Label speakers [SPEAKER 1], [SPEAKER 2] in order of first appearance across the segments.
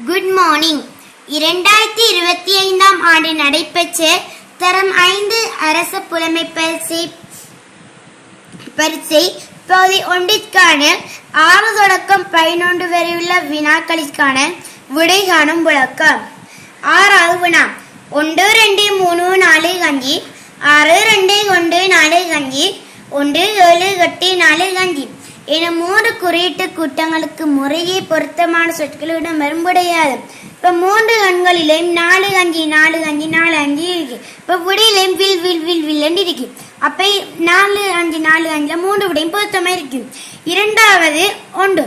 [SPEAKER 1] Good morning. 2025ஆம் ஆண்டு நடைபெற்ற தரம் 5 அரச புலமை பரீட்சை பகுதி 1ற்கான 6 தொடக்கம் 11 வரையுள்ள வினாக்களுக்கான விடை காணும் விளக்கம். 6வது வினா 1 2 3 4 5 6 2 1 4 5 1 7 8 4 5 என 3 குறியீட்டு கூட்டங்களுக்கு முறையே பொருத்தமான சொற்களுடன் மறுபடியாது. இப்ப 3 கண்களிலும் 4 5 4 5 4 5 இருக்கு. இப்ப விடையிலும் வில் வில் வில் வில் இருக்கு. அப்ப 4 5 4 5 3 விடையும் பொருத்தமா இருக்கு. இரண்டாவது ஒன்று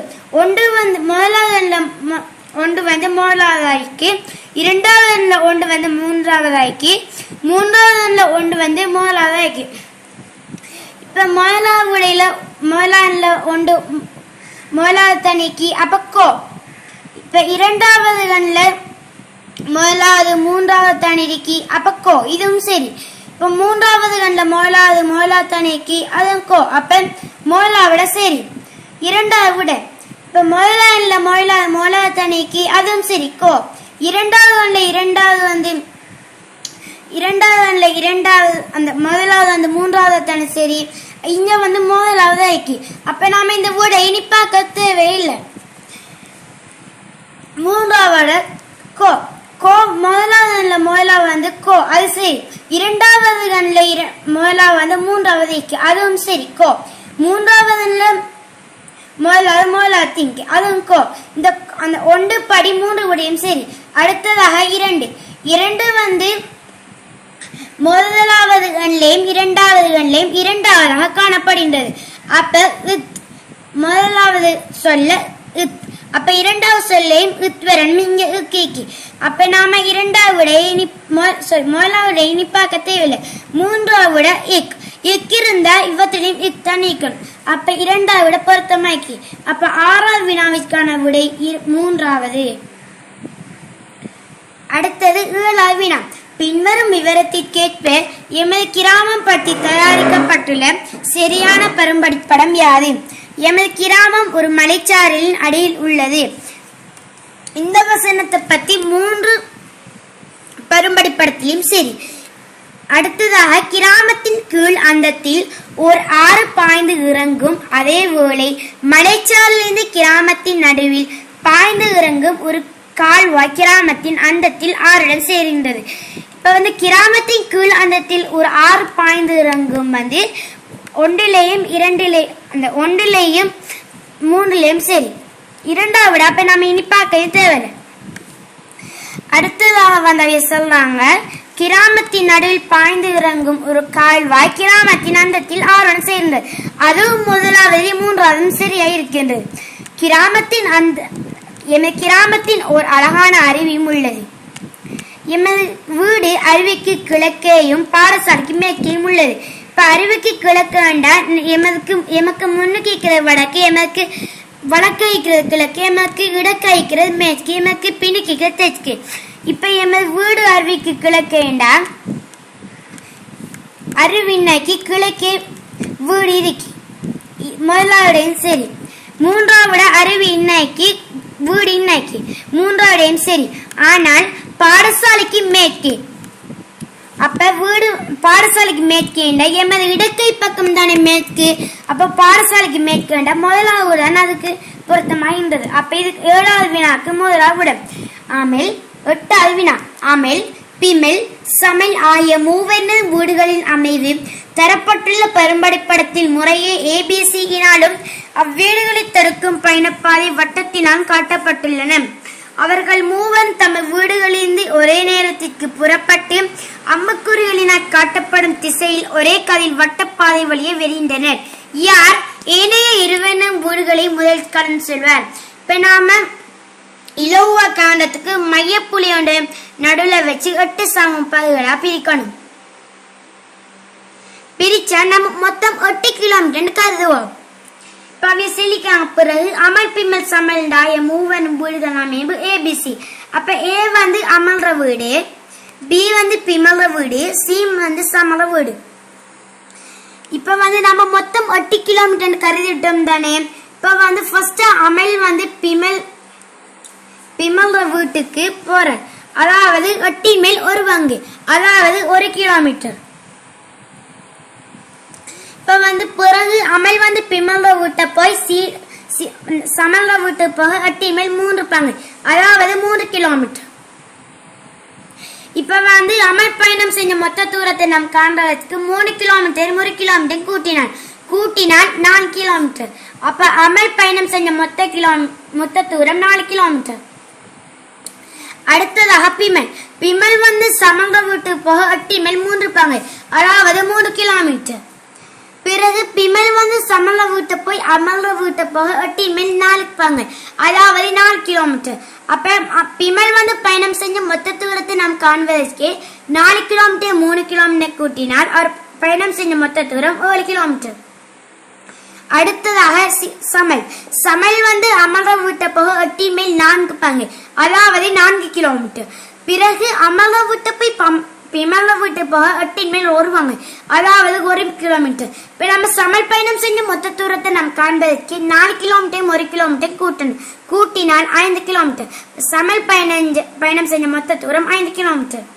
[SPEAKER 1] வந்து முதலாவதாய்க்கு, இரண்டாவது ஒன்று வந்து மூன்றாவதாய்க்கு, மூன்றாவது ஒன்று வந்து முதலாவதாய்க்கு. இப்ப முதலாவது விடையில முதலாவது தனிக்கு அப்பக்கோ. இப்ப இரண்டாவது கண்ல முதலாவது மூன்றாவது தனிக்கு அப்பக்கோ, இதுவும் சரி. இப்ப மூன்றாவது கண்ல முதலாவது தனிக்கு அதுவும் கோ, அப்ப முதலாவிட சரி. இரண்டாவது விட இப்ப முதலாவது தனிக்கு அதுவும் சரி கோ. இரண்டாவது கண்ல இரண்டாவது அந்த முதலாவது அந்த மூன்றாவது தனி சரி. இங்க வந்து முதலாவது ஆயிக்கு. அப்ப நாம இந்த விட இனிப்பாக்க தேவையில்லை. மூன்றாவது கோ கோ முதலாவது வந்து கோ, அது சரி. இரண்டாவது கண்ல முதலாவது வந்து மூன்றாவது அதுவும் சரி கோ. மூன்றாவது முதலாவது திங்க் அதுவும் கோ. இந்த அந்த 1 படி 3 விடையும் சரி. அடுத்ததாக 2 வந்து முதலாவது கண்லையும் இரண்டாவதாக காணப்படுகின்றது. அப்ப முதலாவது சொல்ல அப்ப இரண்டாவது சொல்லையும் வரணும் இங்க இக்கி. அப்ப நாம இரண்டாவது முதலாவது இனிப்பாக்க தேவையில்லை. மூன்றாவது இக் இருந்தா இவத்திலையும் இக் தான் நீக்கணும். அப்ப இரண்டாவது பொருத்தமாக்கி. அப்ப 6வது வினாவிற்கான விடை 3வது. அடுத்தது 7வது வினா. பின்வரும் விவரத்திற்கேற்ப எமது கிராமம் பற்றி தயாரிக்கப்பட்டுள்ள சரியான படம் யாது? எமது கிராமம் ஒரு மலைச்சாரலின் அடியில் உள்ளது. இந்த வசனத்தை பத்தி 3 படத்திலும் சரி. அடுத்ததாக கிராமத்தின் கீழ் அந்தத்தில் ஓர் ஆறு பாய்ந்து இறங்கும். அதேவேளை மலைச்சாரலிருந்து கிராமத்தின் நடுவில் பாய்ந்து இறங்கும் ஒரு கால்வாய் கிராமத்தின் அந்தத்தில் ஆறுடன் சேர்கின்றது. இப்ப வந்து கிராமத்தின் கீழ் அந்தத்தில் ஒரு 6 பாய்ந்து இறங்கும் வந்து 1லேயும் 2லேயும் 3லேயும் சரி. இரண்டாவது அப்ப நம்ம இனிப்பாக்க தேவையில்லை. அடுத்ததாக வந்து சொல்றாங்க, கிராமத்தின் நடுவில் பாய்ந்து இறங்கும் ஒரு கால்வாய் கிராமத்தின் அந்தத்தில் ஆறுடன் சேர்ந்தது. அதுவும் முதலாவது 3வது சரியா இருக்கின்றது. கிராமத்தின் ஒரு அழகான அருவியும் உள்ளது. எமது வீடு அருவிக்கு கிழக்கேயும் பாடசாலைக்கு மேற்கேயும் உள்ளது. இப்ப அருவிக்கு கிழக்கு வேண்டா எமக்கு முன்னுக்கு இருக்கிறது வடக்கு, எமக்கு வடக்கு இருக்கிறது கிழக்கு, எமக்கு இடக்கு இருக்கிறது மேற்கு, எமக்கு பின்னுக்கு இருக்கிறது தெற்கு. இப்ப எமது வீடு அருவிக்கு கிழக்கு வேண்டா அருவினைக்கு கிழக்கே வீடு இருக்கு. முதலாவதையும் சரி. மூன்றாவது அருவி இன்னைக்கு வீடு இன்னைக்கு மூன்றாவதையும் சரி. ஆனால் பாடசாலைக்கு மேற்கே. அப்ப வீடு பாடசாலைக்கு மேற்கே எமது இடக்கை பக்கம் தானே மேற்கு. அப்ப பாடசாலைக்கு மேற்கு வேண்டா முதலாவது தான் அதுக்கு பொருத்தமாகின்றது. அப்ப இதுக்கு 7வது வினாக்கு முதலாவது விட. 8வது வினா. அமெல் பிமெல் சமைல் ஆகிய மூவர்ண வீடுகளின் அமைவு தரப்பட்டுள்ள பெரும்படிப்படத்தில் முறையே ABCயினாலும் அவ்வீடுகளை தடுக்கும் பயணப்பாதை வட்டத்தினால் காட்டப்பட்டுள்ளன. அவர்கள் மூவர் தமது வீடுகளிலிருந்து ஒரே நேரத்திற்கு புறப்பட்டு அம்புக்குறிகளினால் காட்டப்படும் திசையில் ஒரே கதில் வட்டப்பாதை வழியே வருகின்றனர். யார் ஏனைய இருவரும் வீடுகளை முதல் கடந்து செல்வார்? இப்ப நாம இலவ காண்டத்துக்கு மையப்புள்ளியோட நடுவில் வச்சு 8 சம பகுதிகளா பிரிக்கணும். பிரிச்சா நம்ம மொத்தம் 8 கிலோமீட்டர் கருதுவோம். சொல்லிக்காங்க. பிறகு அமல் பிமல் சமல்டாய மூவனும் வீடுகள் அமைப்பு ABC. அப்ப A வந்து அமல்ற வீடு, B வந்து பிமல்ற வீடு, C வந்து சமல வீடு. இப்ப வந்து நம்ம மொத்தம் 8 கிலோமீட்டர் கருதிட்டோம் தானே. இப்ப வந்து ஃபர்ஸ்ட் அமல் வந்து பிமல் பிமல்ற வீட்டுக்கு போறேன். அதாவது 8 மேல் 1 பங்கு, அதாவது 1 கிலோமீட்டர். இப்ப பிறகு அமல் பிமல்ற வீட்டை போய் சமல்ற வீட்டுக்கு போக 8 மேல் 3 பங்கு, அதாவது 3 கிலோமீட்டர். இப்ப அமல் பயணம் செஞ்ச மொத்த தூரத்தை நாம் காண்றதுக்கு 3 கிலோமீட்டர் 1 கிலோமீட்டர் கூட்டினால் 4 கிலோமீட்டர். அப்ப அமல் பயணம் செஞ்ச மொத்த தூரம் 4 கிலோமீட்டர். அடுத்ததாக பிமல் சமல்ற வீட்டுக்கு போக 8 மேல் 3 பங்கு, அதாவது 3 கிலோமீட்டர். பிறகு பிமல் சமல்ற வீட்டை போய் அமல்ற வீட்டை போக 8 மேல் 4 பங்கு, அதாவது 4 கிலோமீட்டர். அப்ப பிமல் பயணம் செஞ்ச மொத்த தூரத்தை நாம் காண்பதற்கு 4 கிலோமீட்டர் 3 கிலோமீட்டர் கூட்டினால் அவர் பயணம் செஞ்ச மொத்த தூரம் 7 கிலோமீட்டர். அடுத்ததாக சமல் அமல்ற வீட்டை போக 8 மேல் 4 பங்கு, அதாவது 4 கிலோமீட்டர். பிறகு அமல்ற வீட்டை போய் பிமல்ற வீட்டு போக 8 மேல் 1 பங்கு, அதாவது 1 கிலோமீட்டர். இப்ப நம்ம சமல் பயணம் செஞ்ச மொத்த தூரத்தை நாம் காண்பதற்கு 4 கிலோமீட்டர் 1 கிலோமீட்டர் கூட்டினால் 5 கிலோமீட்டர். சமல் பயணம் செஞ்ச மொத்த தூரம் 5 கிலோமீட்டர்.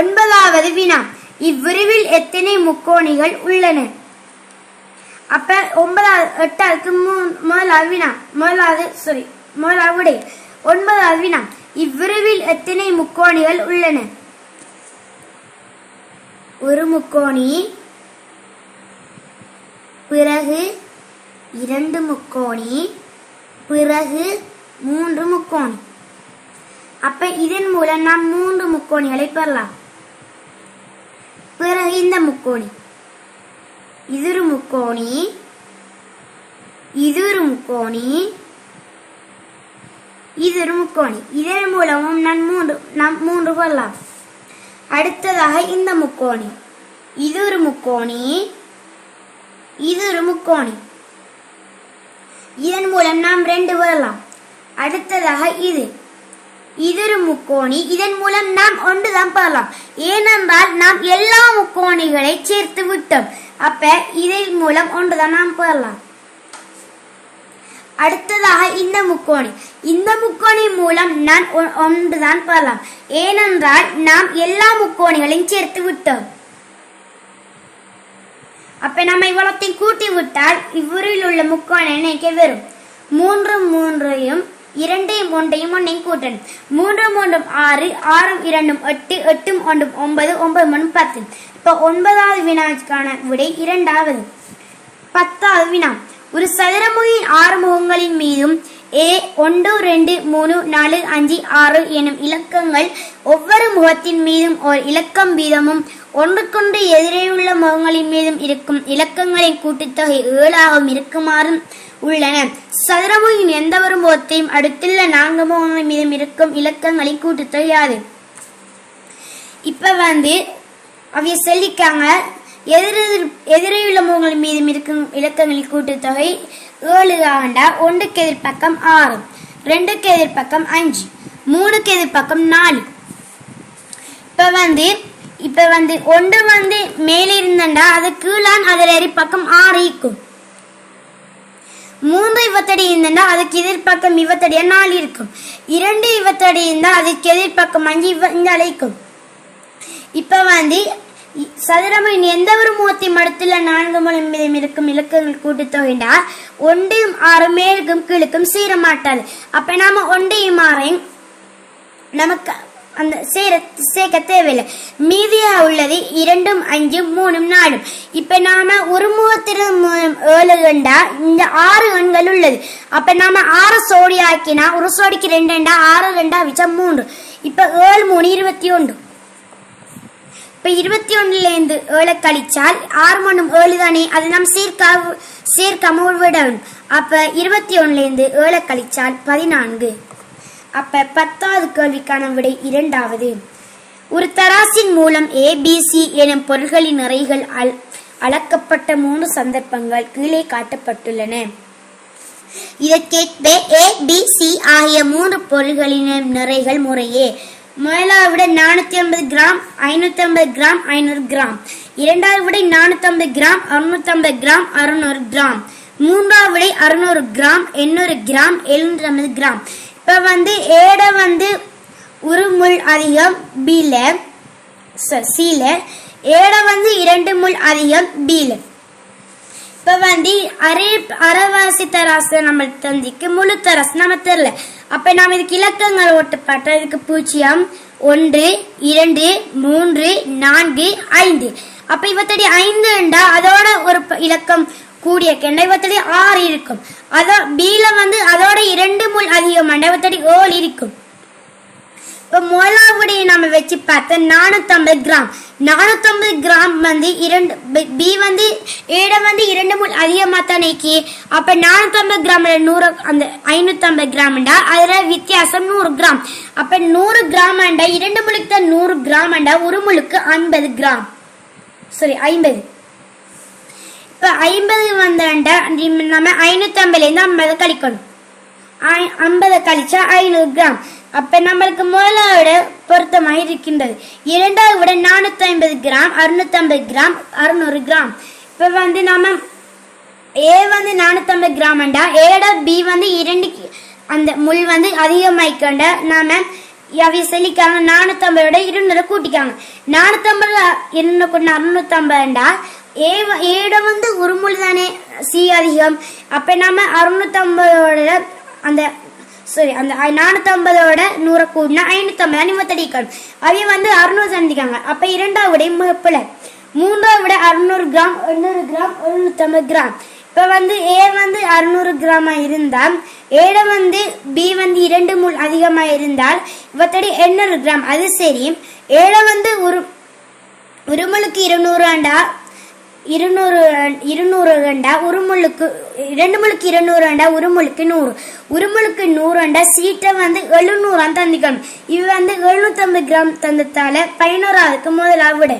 [SPEAKER 1] 9வது வினா, இவ்விரிவில் எத்தனை முக்கோணிகள் உள்ளன? அப்ப 8வது முதலாவது வினா, முதலாவது விடை. 9வது வினா, இவ்விரிவில் எத்தனை முக்கோணிகள் உள்ளன? 1 முக்கோணி, பிறகு 2 முக்கோணி, பிறகு 3 முக்கோணி. அப்ப இதன் மூலம் நாம் 3 முக்கோணிகளை பெறலாம். பிறகு இந்த முக்கோணி, இது ஒரு முக்கோணி, இது ஒரு முக்கோணி, இது ஒரு முக்கோணி. இதன் மூலமும் நாம் 3 பெறலாம். அடுத்ததாக இந்த முக்கோணி, இது ஒரு முக்கோணி, இது ஒரு முக்கோணி. இதன் மூலம் நாம் 2 பெறலாம். அடுத்ததாக இது ஒரு முக்கோணி, இதன் மூலம் நாம் 1 தான் பெறலாம். ஏனென்றால் நாம் எல்லா முக்கோணிகளை சேர்த்து விட்டோம். அப்ப இதன் மூலம் 1 தான் நாம் பெறலாம். அடுத்ததாக இந்த முக்கோணி மூலம் நான் 1 தான் பெறலாம். ஏனென்றால் நாம் எல்லா முக்கோணிகளையும் சேர்த்து விட்டோம். அப்ப நம்ம இவ்வளத்தையும் கூட்டி விட்டால் இவ்வூரில் உள்ள முக்கோண எண்ணிக்கை வரும் 3 3யும் 2யும் 1யும் 1யும் கூட்டணும். 3 3 6, 6 2 8, 8 1 9, 9 3 10. இப்ப 9வது வினாவுக்கான விடை 2வது. 10வது வினா, ஒரு சதுரமுகியின் 6 முகங்களின் மீதும் A 1 2 3 4 5 6 எனும் இலக்கங்கள் ஒவ்வொரு முகத்தின் மீதும் ஒரு இலக்கம் வீதமும் ஒன்றுக்கொன்று எதிரேயுள்ள முகங்களின் மீதும் இருக்கும் இலக்கங்களின் கூட்டுத்தொகை 7 இருக்குமாறும் உள்ளன. சதுரமுகியின் எந்த ஒரு முகத்தையும் அடுத்துள்ள 4 முகங்களின் மீதும் இருக்கும் இலக்கங்களின் கூட்டுத்தொகை யாது? இப்ப அவைய சொல்லிக்காங்க, எதிரையுள்ள முகங்களின் மீதும் இருக்கும் இலக்கங்களின் கூட்டுத்தொகை 7 ஆண்டா 1க்கு எதிர்பக்கம் 6, 2க்கு எதிர்பக்கம் 5, 3க்கு எதிர்பக்கம் 4. இப்ப 1 மேலே இருந்தண்டா அது கீழான் அதில் எதிர்பக்கம் 6 இருக்கும். 3 இவத்தடி இருந்தண்டா அதுக்கு எதிர்பக்கம் இவத்தடியா 4 இருக்கும். 2 இவத்தடி இருந்தா அதுக்கு எதிர்பக்கம் 5 இந்த அழைக்கும். இப்ப சதுரமின் எந்த ஒரு முகத்தையும் அடுத்துள்ள 4 முகம் மீதும் இருக்கும் இலக்கங்கள் கூட்டுத்தொகைண்டா 1 6 மேலுக்கும் கீழுக்கும் சேர மாட்டாது. அப்ப நாம 1 6 நமக்கு அந்த சேர்க்க தேவையில்லை. மீதியா உள்ளது 2 5 3 4. இப்ப நாம ஒரு முகத்திலும் 7 கண்டா இந்த 6 எண்கள் உள்ளது. அப்ப நாம 6 சோடி ஆக்கினா ஒரு சோடிக்கு 2 6 2 விச்சம் 3. இப்ப 7 3 21. இப்ப 21 7 கழிச்சால் 6 மண்ணும் 7 தானே, அது நாம் சேர்க்காம விடணும். அப்ப 21 7 கழிச்சால் 14. அப்ப 10வது கேள்விக்கான விடை 2வது. ஒரு தராசின் மூலம் ABC எனும் பொருள்களின் நிறைகள் அளக்கப்பட்ட 3 சந்தர்ப்பங்கள் கீழே காட்டப்பட்டுள்ளன. இதற்கேற்ப ABC ஆகிய 3 பொருள்களின் நிறைகள் முறையே: முதலாவது விட 450 கிராம், 550 கிராம், 500 கிராம். இரண்டாவது விடை 450 கிராம், 650 கிராம், 600 கிராம். மூன்றாவது விடை 600 கிராம், 800 கிராம், 750 கிராம். இப்ப வந்து ஏட வந்து ஒரு முள் அதிகம் பில சில ஏட வந்து 2 முள் அதிகம் பில. இப்ப வந்து அரைவாசி தராசு நம்ம தந்திக்கு முழு தராசு நம்ம தெரியல. அப்ப நாம இதுக்கு இலக்கங்கள் ஓட்டு பார்த்தா இதுக்கு 0 1 2 3 4 5. அப்ப இவத்தடி 5 அதோட ஒரு இலக்கம் கூடிய கெண்ட இவத்தடி 6 இருக்கும். அதோ பீல வந்து அதோட 2 முள் அதிகமாண்ட இவத்தடி 7 இருக்கும். இப்ப முதலாவடி நம்ம வச்சு பார்த்த 450 கிராம். 450 கிராம் வந்து பி வந்து ஏட வந்து 2 முள் அதிகமா தானேக்கு. அப்ப 450 கிராம்ல 100 அந்த 550 கிராம்டா அதுல வித்தியாசம் 100 கிராம். அப்ப 100 கிராம் 2 முளுக்கு தான் 100 கிராம் ஒரு முளுக்கு 50 கிராம். சரி 50. இப்ப 50 வந்தாண்டா நம்ம 550 இருந்து 50 கழிக்கணும். 50 கழிச்சா 500 கிராம். அப்ப நம்மளுக்கு முதலாவோட பொருத்தமாக இருக்கின்றது. இரண்டாவது விட 450 கிராம் 650 கிராம் 600 கிராம். இப்ப வந்து நம்ம ஏ வந்து 450 கிராம் ஏட பி வந்து 2 அந்த முள் வந்து அதிகமாயிக்கண்ட நாம அவைய சொல்லிக்காங்க 450 200 கூட்டிக்காங்க. 450 200 650 ஏட வந்து ஒரு முள் தானே சி அதிகம். அப்ப நம்ம 650 அந்த சரி அந்த 450 100 கூட்டினா 550 நிமித்தடிக்கணும். அவைய வந்து 600 சந்திக்காங்க. அப்ப இரண்டாவது முப்பல மூன்றாவது 600 கிராம் 800 கிராம் 150 கிராம். இப்ப வந்து ஏ வந்து 600 கிராமா இருந்தால் ஏட வந்து பி வந்து 2 முள் அதிகமா இருந்தால் இவத்தடி 800 கிராம். அது சரி ஏட வந்து ஒரு முளுக்கு 200 ஒரு முளுக்கு 2 முளுக்கு 200 ஒரு முளுக்கு 100 ஒரு முளுக்கு 100 சீட்டை வந்து 700 தந்திக்கணும். இது வந்து 750 கிராம் தந்தத்தால 11க்கு முதலாவது விட